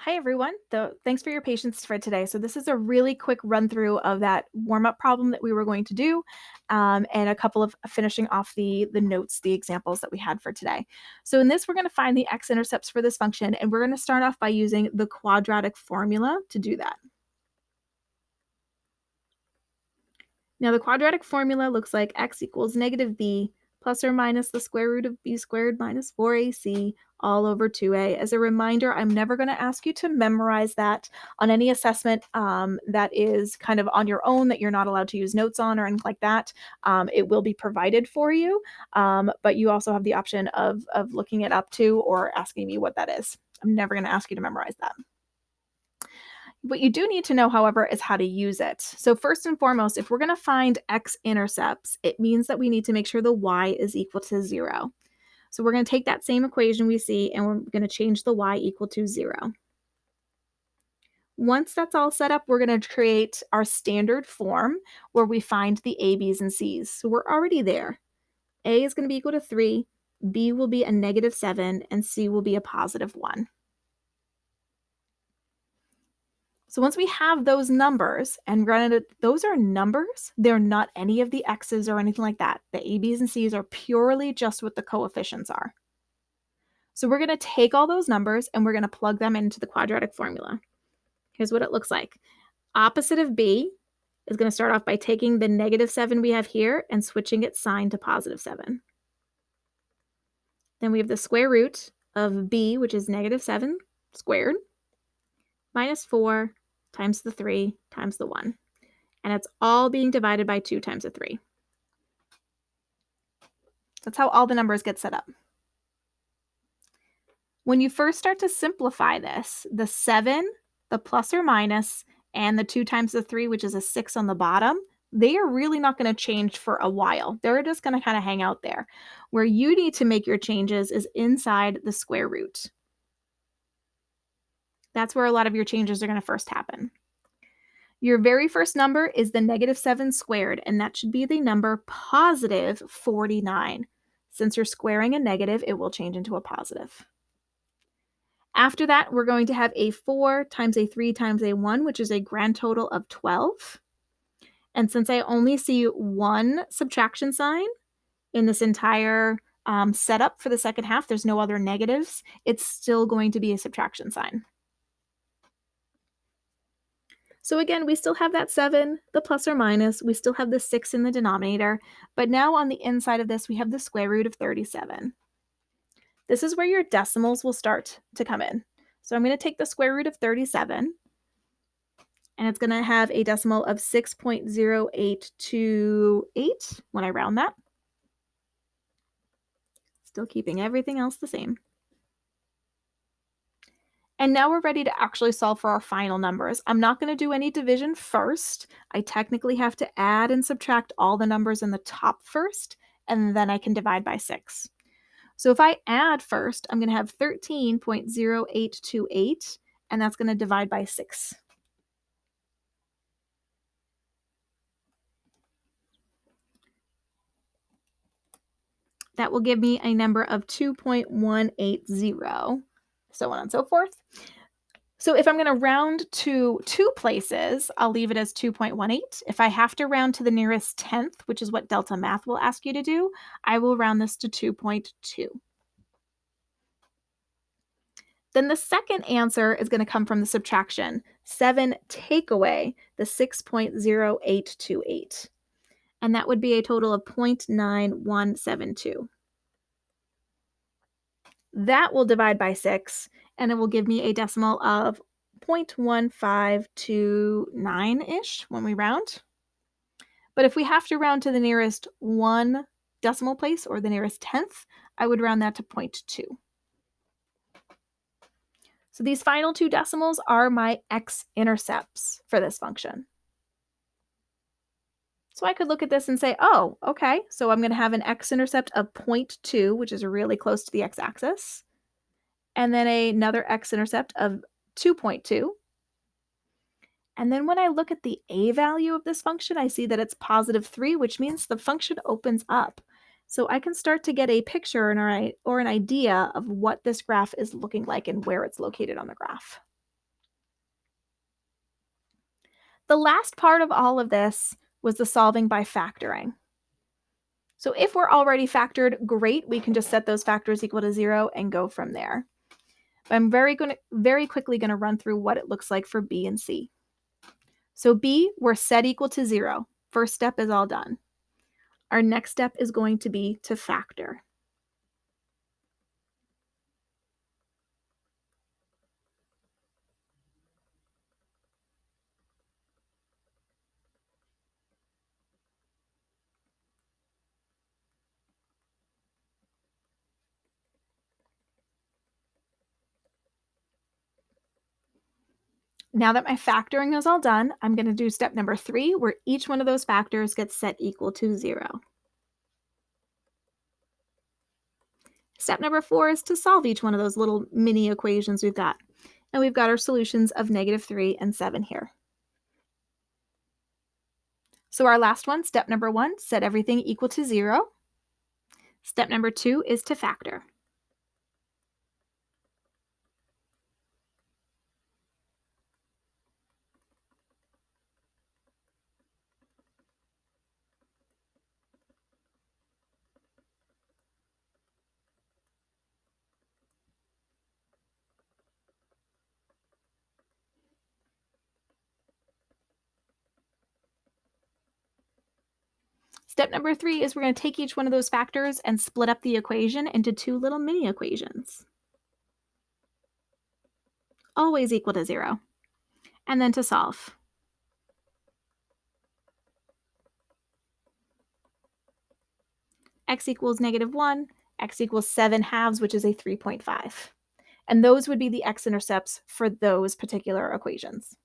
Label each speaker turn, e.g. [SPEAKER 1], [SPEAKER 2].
[SPEAKER 1] Hi, everyone. Thanks for your patience for today. So this is a really quick run through of that warm-up problem that we were going to do, and a couple of finishing off the notes, the examples that we had for today. So in this, we're going to find the x-intercepts for this function, and we're going to start off by using the quadratic formula to do that. Now, the quadratic formula looks like x equals negative b plus or minus the square root of b squared minus 4ac all over 2a. As a reminder, I'm never going to ask you to memorize that on any assessment that is kind of on your own, that you're not allowed to use notes on or anything like that. It will be provided for you, but you also have the option of looking it up too or asking me what that is. I'm never going to ask you to memorize that. What you do need to know, however, is how to use it. So first and foremost, if we're going to find x-intercepts, it means that we need to make sure the y is equal to 0. So we're going to take that same equation we see, and we're going to change the y equal to 0. Once that's all set up, we're going to create our standard form where we find the a, b's, and c's. So we're already there. A is going to be equal to 3, b will be a negative 7, and c will be a positive 1. So once we have those numbers, and granted, those are numbers, they're not any of the x's or anything like that. The a, b's, and c's are purely just what the coefficients are. So we're going to take all those numbers and we're going to plug them into the quadratic formula. Here's what it looks like. Opposite of b is going to start off by taking the negative 7 we have here and switching its sign to positive 7. Then we have the square root of b, which is negative 7 squared, minus 4 times the 3 times the 1. And it's all being divided by 2 times the 3. That's how all the numbers get set up. When you first start to simplify this, the 7, the plus or minus, and the 2 times the 3, which is a 6 on the bottom, they are really not going to change for a while. They're just going to kind of hang out there. Where you need to make your changes is inside the square root. That's where a lot of your changes are going to first happen. Your very first number is the negative 7 squared, and that should be the number positive 49. Since you're squaring a negative, it will change into a positive. After that, we're going to have a 4 times a 3 times a 1, which is a grand total of 12. And since I only see one subtraction sign in this entire setup for the second half, there's no other negatives, it's still going to be a subtraction sign. So again, we still have that 7, the plus or minus, we still have the 6 in the denominator, but now on the inside of this, we have the square root of 37. This is where your decimals will start to come in. So I'm going to take the square root of 37, and it's going to have a decimal of 6.0828 when I round that. Still keeping everything else the same. And now we're ready to actually solve for our final numbers. I'm not going to do any division first. I technically have to add and subtract all the numbers in the top first, and then I can divide by 6. So if I add first, I'm going to have 13.0828, and that's going to divide by 6. That will give me a number of 2.180, so on and so forth. So if I'm going to round to 2 places, I'll leave it as 2.18. If I have to round to the nearest tenth, which is what Delta Math will ask you to do, I will round this to 2.2. Then the second answer is going to come from the subtraction. 7 take away the 6.0828. And that would be a total of 0.9172. That will divide by 6, and it will give me a decimal of 0.1529-ish when we round. But if we have to round to the nearest 1 decimal place or the nearest tenth, I would round that to 0.2. So these final 2 decimals are my x-intercepts for this function. So I could look at this and say, oh, okay, so I'm going to have an x-intercept of 0.2, which is really close to the x-axis, and then another x-intercept of 2.2. And then when I look at the a value of this function, I see that it's positive 3, which means the function opens up. So I can start to get a picture or an idea of what this graph is looking like and where it's located on the graph. The last part of all of this was the solving by factoring. So if we're already factored, great, we can just set those factors equal to 0 and go from there. But I'm very quickly going to run through what it looks like for B and C. So B, we're set equal to 0. First step is all done. Our next step is going to be to factor. Now that my factoring is all done, I'm going to do step number 3, where each one of those factors gets set equal to 0. Step number 4 is to solve each one of those little mini equations we've got. And we've got our solutions of -3 and 7 here. So our last one, step number 1, set everything equal to 0. Step number 2 is to factor. Step number 3 is we're going to take each one of those factors and split up the equation into 2 little mini equations. Always equal to 0. And then to solve. X equals -1, x equals 7/2, which is a 3.5. And those would be the x-intercepts for those particular equations.